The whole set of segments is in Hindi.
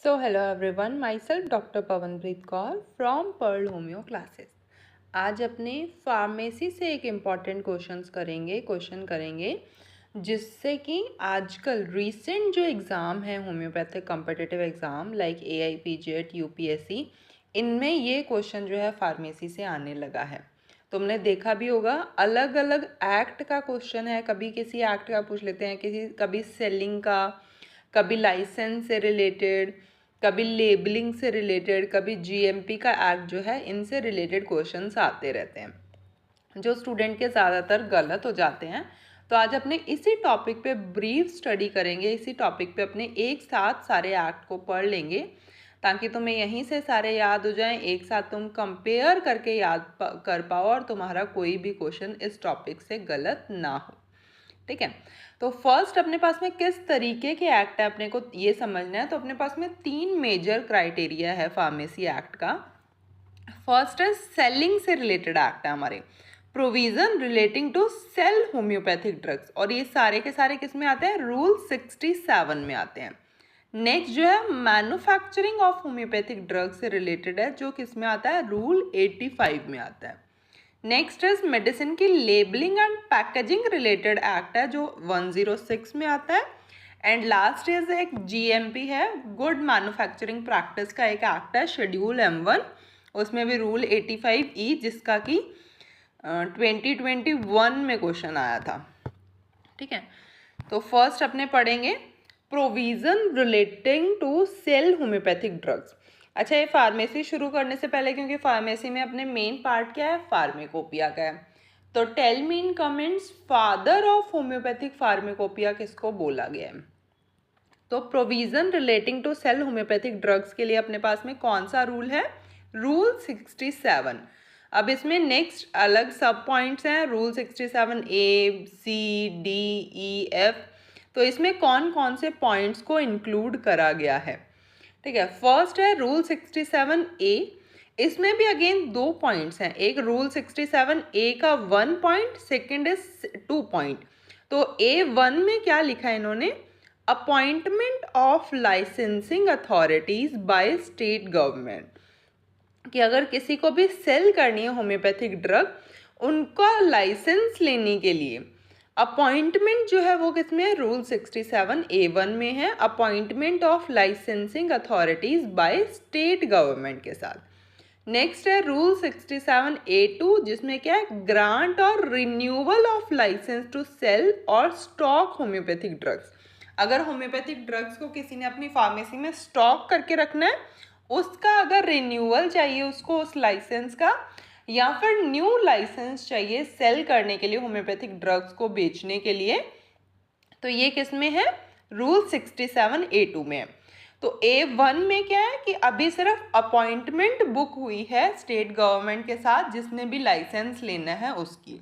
Hello everyone, myself Dr. Pawanpreet Kaur from Pearl Homeo Classes। आज अपने फार्मेसी से एक इम्पॉर्टेंट क्वेश्चन करेंगे जिससे कि आजकल रीसेंट जो एग्ज़ाम है homeopathic competitive exam like AIPJET UPSC, इनमें ये क्वेश्चन जो है फार्मेसी से आने लगा है। तुमने देखा भी होगा, अलग अलग एक्ट का क्वेश्चन है, कभी किसी एक्ट का पूछ लेते हैं, कभी सेलिंग का, कभी लाइसेंस से रिलेटेड, कभी लेबलिंग से रिलेटेड, कभी GMP का एक्ट जो है, इनसे रिलेटेड क्वेश्चंस आते रहते हैं जो स्टूडेंट के ज़्यादातर गलत हो जाते हैं। तो आज अपने इसी टॉपिक पे ब्रीफ स्टडी करेंगे, इसी टॉपिक पे अपने एक साथ सारे एक्ट को पढ़ लेंगे ताकि तुम्हें यहीं से सारे याद हो जाएं, एक साथ तुम कंपेयर करके याद कर पाओ और तुम्हारा कोई भी क्वेश्चन इस टॉपिक से गलत ना हो। ठीक है, तो फर्स्ट अपने पास में किस तरीके के एक्ट है अपने को ये समझना है। तो अपने पास में 3 मेजर क्राइटेरिया है फार्मेसी एक्ट का। फर्स्ट है सेलिंग से रिलेटेड एक्ट है हमारे, provision relating to sale homeopathic drugs, और ये सारे के सारे किस में आते हैं, रूल 67 में आते हैं। नेक्स्ट जो है मैन्युफैक्चरिंग ऑफ होम्योपैथिक ड्रग्स से रिलेटेड है, जो किस में आता है, रूल 85 में आता है। नेक्स्ट इज मेडिसिन की labelling and packaging related act है, जो 106 में आता है। एंड लास्ट इज एक GMP है, गुड मैन्युफैक्चरिंग प्रैक्टिस का एक एक्ट है, शेड्यूल M1, उसमें भी रूल 85E, जिसका कि 2021 में क्वेश्चन आया था। ठीक है, तो फर्स्ट अपने पढ़ेंगे provision relating to sale homeopathic drugs. अच्छा, ये फार्मेसी शुरू करने से पहले, क्योंकि फार्मेसी में अपने मेन पार्ट क्या है, फार्मेकोपिया का है, तो tell me in comments father of homeopathic pharmacopoeia किसको बोला गया है। तो provision relating to sale homeopathic drugs के लिए अपने पास में कौन सा रूल है, रूल 67। अब इसमें नेक्स्ट अलग सब पॉइंट्स हैं, rule 67A C D E F, तो इसमें कौन कौन से पॉइंट्स को इंक्लूड करा गया है। ठीक है, फर्स्ट है रूल 67A, इसमें भी अगेन 2 पॉइंट्स हैं, एक रूल 67A का 1 पॉइंट, सेकेंड इज 2 पॉइंट। तो A1 में क्या लिखा है इन्होंने, appointment of licensing authorities by state government, कि अगर किसी को भी सेल करनी है होम्योपैथिक ड्रग, उनका लाइसेंस लेने के लिए अपॉइंटमेंट जो है वो किसमें है, रूल 67A1 में है, appointment of licensing authorities by state government के साथ। नेक्स्ट है रूल 67A2, जिसमें क्या है, ग्रांट और renewal of license to sale और स्टॉक होम्योपैथिक ड्रग्स। अगर होम्योपैथिक ड्रग्स को किसी ने अपनी फार्मेसी में स्टॉक करके रखना है, उसका अगर रिन्यूअल चाहिए उसको उस लाइसेंस का, या फिर न्यू लाइसेंस चाहिए सेल करने के लिए, होम्योपैथिक ड्रग्स को बेचने के लिए, तो ये किस में है, रूल 67A2 में। तो A1 में क्या है कि अभी सिर्फ अपॉइंटमेंट बुक हुई है स्टेट गवर्नमेंट के साथ, जिसने भी लाइसेंस लेना है उसकी।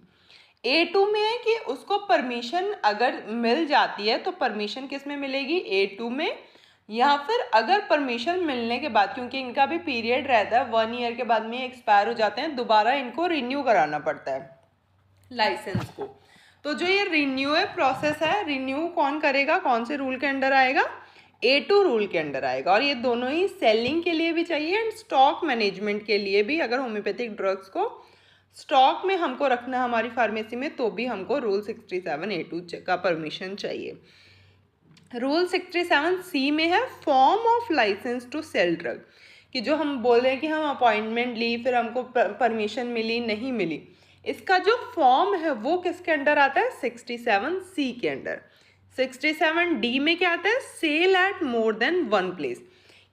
A2 में है कि उसको परमिशन अगर मिल जाती है तो परमिशन किस में मिलेगी, A2 में, या फिर अगर परमिशन मिलने के बाद, क्योंकि इनका भी पीरियड रहता है, 1 ईयर के बाद में एक्सपायर हो जाते हैं, दोबारा इनको रिन्यू कराना पड़ता है लाइसेंस को। तो जो ये रिन्यू प्रोसेस है, रिन्यू कौन करेगा, कौन से रूल के अंडर आएगा, A2 रूल के अंडर आएगा। और ये दोनों ही सेलिंग के लिए भी चाहिए एंड स्टॉक मैनेजमेंट के लिए भी, अगर होम्योपैथिक ड्रग्स को स्टॉक में हमको रखना हमारी फार्मेसी में, तो भी हमको रूल 67A2 का परमिशन चाहिए। रूल 67C में है form of license to sale drug, कि जो हम बोल रहे हैं कि हम अपॉइंटमेंट ली, फिर हमको परमिशन मिली नहीं मिली, इसका जो फॉर्म है वो किसके अंडर आता है, 67C के अंडर। 67D में क्या आता है, sale at more than 1 place,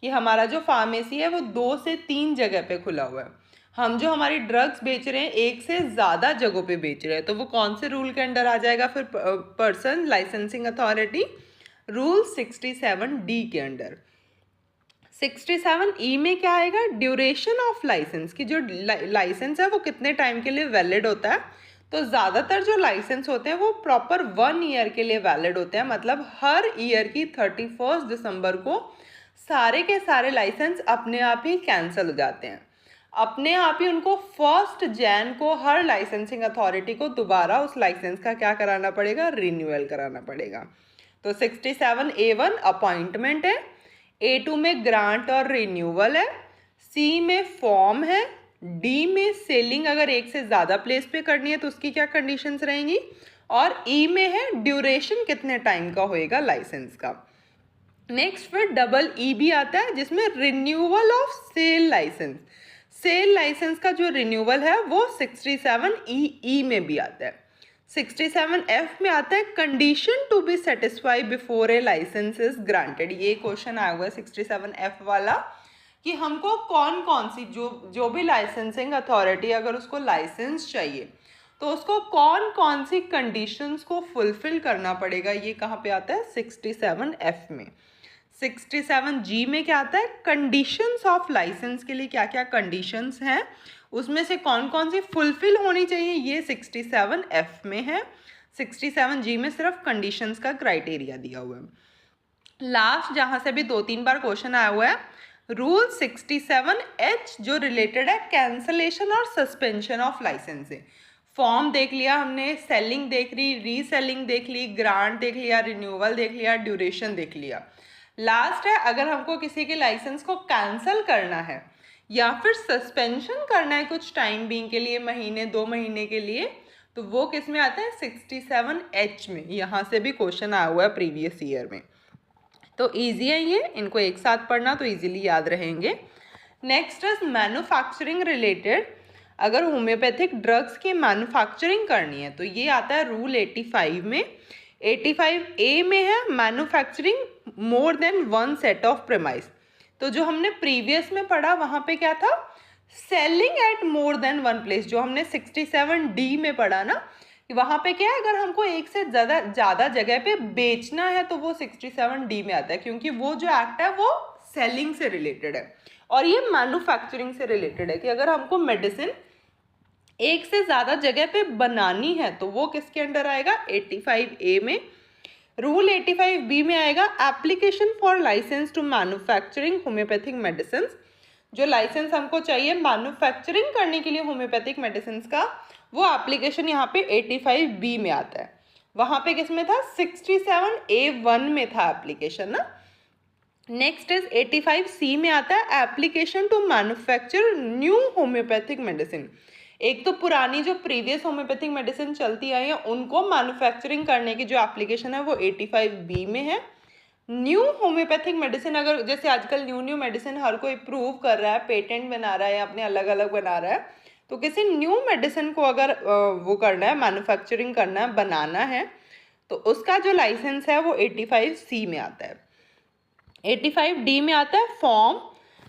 कि हमारा जो फार्मेसी है वो 2 से 3 जगह पे खुला हुआ है, हम जो हमारी ड्रग्स बेच रहे हैं 1 से ज़्यादा जगहों पे बेच रहे हैं, तो वो कौन से रूल के अंडर आ जाएगा फिर, person licensing authority, rule 67D के अंडर। 67E में क्या आएगा, ड्यूरेशन ऑफ लाइसेंस, की जो लाइसेंस है वो कितने टाइम के लिए वैलिड होता है। तो ज़्यादातर जो लाइसेंस होते हैं वो प्रॉपर 1 ईयर के लिए वैलिड होते हैं, मतलब हर ईयर की 31 दिसंबर को सारे के सारे लाइसेंस अपने आप ही कैंसिल हो जाते हैं, अपने आप ही उनको 1 जनवरी को हर लाइसेंसिंग अथॉरिटी को दोबारा उस लाइसेंस का क्या कराना पड़ेगा, रिन्यूअल कराना पड़ेगा। तो 67A1 अपॉइंटमेंट है, A2 में ग्रांट और रिन्यूअल है, C में फॉर्म है, D में सेलिंग अगर एक से ज़्यादा प्लेस पे करनी है तो उसकी क्या कंडीशंस रहेंगी, और E में है ड्यूरेशन कितने टाइम का होएगा लाइसेंस का। नेक्स्ट फिर डबल E भी आता है जिसमें renewal of sale license, sale license का जो रिन्यूअल है वो 67E में भी आता है। 67F में आता है condition to be satisfy before a license is granted. ये क्वेश्चन आया हुआ है 67F वाला कि हमको कौन कौन सी जो भी लाइसेंसिंग अथॉरिटी अगर उसको लाइसेंस चाहिए तो उसको कौन कौन सी कंडीशंस को फुलफिल करना पड़ेगा। ये कहाँ पे आता है 67F में। 67G में क्या आता है, कंडीशंस ऑफ लाइसेंस के लिए क्या क्या कंडीशंस हैं उसमें से कौन कौन सी फुलफिल होनी चाहिए, ये 67F में है। 67G में सिर्फ कंडीशंस का क्राइटेरिया दिया हुआ है। लास्ट जहाँ से भी 2-3 बार क्वेश्चन आया हुआ है रूल 67H जो रिलेटेड है कैंसलेशन और सस्पेंशन ऑफ लाइसेंस से। फॉर्म देख लिया हमने, सेलिंग देख ली, रीसेलिंग देख ली, ग्रांट देख लिया, रिन्यूअल देख लिया, ड्यूरेशन देख लिया। लास्ट है अगर हमको किसी के लाइसेंस को कैंसिल करना है या फिर सस्पेंशन करना है कुछ टाइम बीइंग के लिए, महीने 2 महीने के लिए, तो वो किस में आता है 67H में। यहाँ से भी क्वेश्चन आया हुआ है प्रीवियस ईयर में, तो ईजी है ये, इनको एक साथ पढ़ना तो ईजिली याद रहेंगे। नेक्स्ट इज मैन्युफैक्चरिंग रिलेटेड, अगर होम्योपैथिक ड्रग्स की मैन्युफैक्चरिंग करनी है तो ये आता है रूल 85 में। 85A में है manufacturing more than 1 set of premise. तो जो हमने प्रीवियस में पढ़ा वहाँ पे क्या था, selling at more than 1 place. जो हमने 67D में पढ़ा ना, वहाँ पे क्या है अगर हमको एक से ज़्यादा जगह पे बेचना है तो वो 67D में आता है, क्योंकि वो जो एक्ट है वो सेलिंग से रिलेटेड है और ये मैन्युफैक्चरिंग से रिलेटेड है कि अगर हमको मेडिसिन एक से ज़्यादा जगह पे बनानी है तो वो किसके अंडर आएगा 85A में। रूल 85B में आएगा application for license to manufacturing homeopathic medicine. जो लाइसेंस हमको चाहिए मैन्युफैक्चरिंग करने के लिए होम्योपैथिक मेडिसिन का, वो एप्लीकेशन यहाँ पे 85B में आता है। वहाँ पे किस में था 67A1 में था एप्लीकेशन ना। नेक्स्ट इज 85C में आता है application to manufacture new homeopathic medicine. एक तो पुरानी जो प्रीवियस होम्योपैथिक मेडिसिन चलती आई है उनको मैन्युफैक्चरिंग करने की जो एप्लीकेशन है वो 85B में है। न्यू होम्योपैथिक मेडिसिन अगर जैसे आजकल न्यू मेडिसिन हर कोई प्रूव कर रहा है, पेटेंट बना रहा है या अपने अलग अलग बना रहा है, तो किसी न्यू मेडिसिन को अगर वो करना है, मैन्युफैक्चरिंग करना है, बनाना है, तो उसका जो लाइसेंस है वो 85C में आता है। 85D में आता है फॉर्म,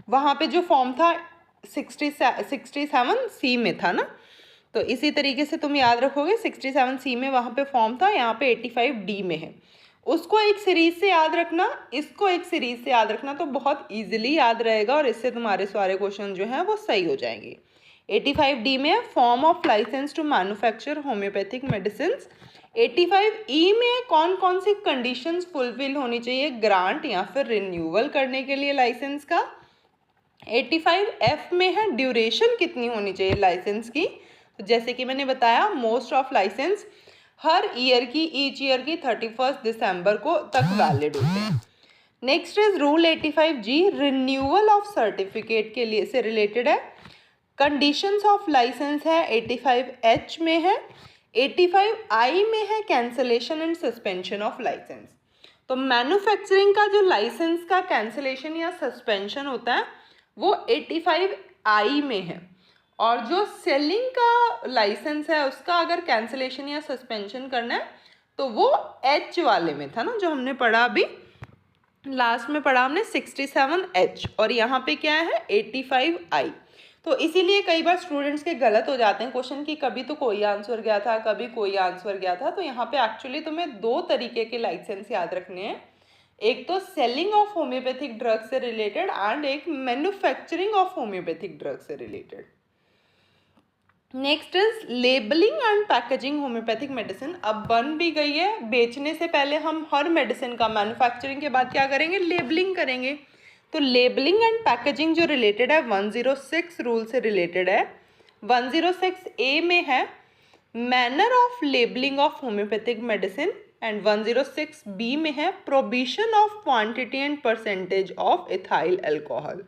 वहाँ पे जो फॉर्म था 67C में था ना, तो इसी तरीके से तुम याद रखोगे 67C में वहाँ पे फॉर्म था, यहाँ पे 85D में है। उसको एक सीरीज से याद रखना, इसको एक सीरीज से याद रखना, तो बहुत इजीली याद रहेगा और इससे तुम्हारे सारे क्वेश्चन जो हैं वो सही हो जाएंगे। 85D में है form of license to manufacture homeopathic medicine. 85E में कौन कौन सी कंडीशंस फुलफिल होनी चाहिए ग्रांट या फिर रिन्यूअल करने के लिए लाइसेंस का। 85F में है ड्यूरेशन कितनी होनी चाहिए लाइसेंस की, तो जैसे कि मैंने बताया मोस्ट ऑफ लाइसेंस हर ईयर की ईच ईयर की 31 दिसंबर को तक वैलिड होते हैं। Next is rule 85G renewal of certificate के लिए से रिलेटेड है। कंडीशंस ऑफ लाइसेंस है 85H में है। 85I में है cancellation and suspension of license. तो मैन्युफैक्चरिंग का जो लाइसेंस का कैंसलेशन या सस्पेंशन होता है वो 85I में है, और जो सेलिंग का लाइसेंस है उसका अगर कैंसलेशन या सस्पेंशन करना है तो वो H वाले में था ना, जो हमने पढ़ा अभी लास्ट में पढ़ा हमने 67H, और यहाँ पे क्या है 85I। तो इसीलिए कई बार स्टूडेंट्स के गलत हो जाते हैं क्वेश्चन की, कभी तो कोई आंसर गया था, कभी कोई आंसर गया था। तो यहाँ पे एक्चुअली तुम्हें 2 तरीके के लाइसेंस याद रखने हैं, एक तो सेलिंग ऑफ होम्योपैथिक ड्रग से रिलेटेड एंड एक मैन्युफैक्चरिंग ऑफ होम्योपैथिक ड्रग से related. Next is labelling and packaging homeopathic medicine. अब बन भी गई है, बेचने से पहले हम हर मेडिसिन का मैन्युफैक्चरिंग के बाद क्या करेंगे, लेबलिंग करेंगे। तो लेबलिंग एंड पैकेजिंग जो रिलेटेड है 106 रूल से रिलेटेड है। 106A में है manner of labelling of homeopathic medicine and 106B में है prohibition of quantity and percentage of ethyl alcohol.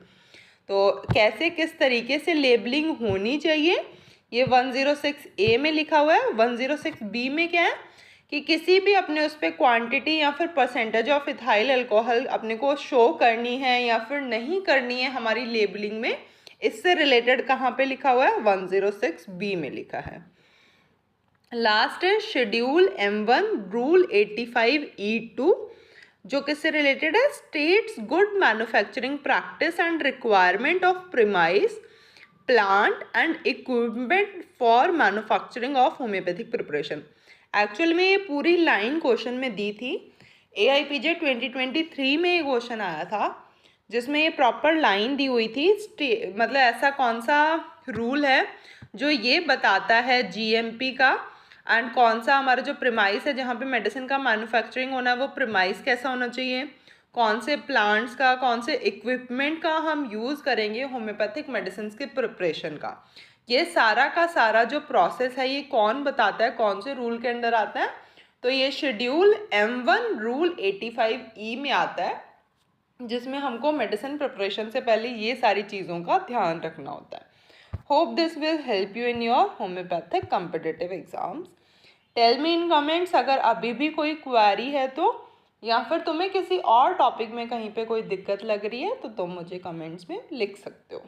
तो कैसे किस तरीके से लेबलिंग होनी चाहिए ये 106A में लिखा हुआ है। 106B में क्या है कि किसी भी अपने उस पर क्वांटिटी या फिर परसेंटेज ऑफ इथाइल अल्कोहल अपने को शो करनी है या फिर नहीं करनी है हमारी लेबलिंग में, इससे रिलेटेड कहाँ पे लिखा हुआ है 106B में लिखा है। लास्ट है शेड्यूल M1 रूल 85E2 जो किससे रिलेटेड है, states good manufacturing practice and requirement of premise plant and equipment for manufacturing of homeopathic preparation. Actual में ये पूरी लाइन क्वेश्चन में दी थी, AIPJ 2023 में ये क्वेश्चन आया था जिसमें ये प्रॉपर लाइन दी हुई थी। मतलब ऐसा कौन सा रूल है जो ये बताता है GMP का, एंड कौन सा हमारा जो प्रीमाइस है जहाँ पे मेडिसिन का मैन्युफैक्चरिंग होना है वो प्रीमाइस कैसा होना चाहिए, कौन से प्लांट्स का कौन से इक्विपमेंट का हम यूज़ करेंगे होम्योपैथिक मेडिसिन के प्रिपरेशन का, ये सारा का सारा जो प्रोसेस है ये कौन बताता है, कौन से रूल के अंडर आता है। तो ये शेड्यूल M1 रूल 85E में आता है जिसमें हमको मेडिसिन प्रिपरेशन से पहले ये सारी चीज़ों का ध्यान रखना होता है। Hope this will help you in your homeopathic competitive exams. Tell me in comments अगर अभी भी कोई क्वेरी है तो, या फिर तुम्हें किसी और टॉपिक में कहीं पे कोई दिक्कत लग रही है तो तुम मुझे कमेंट्स में लिख सकते हो।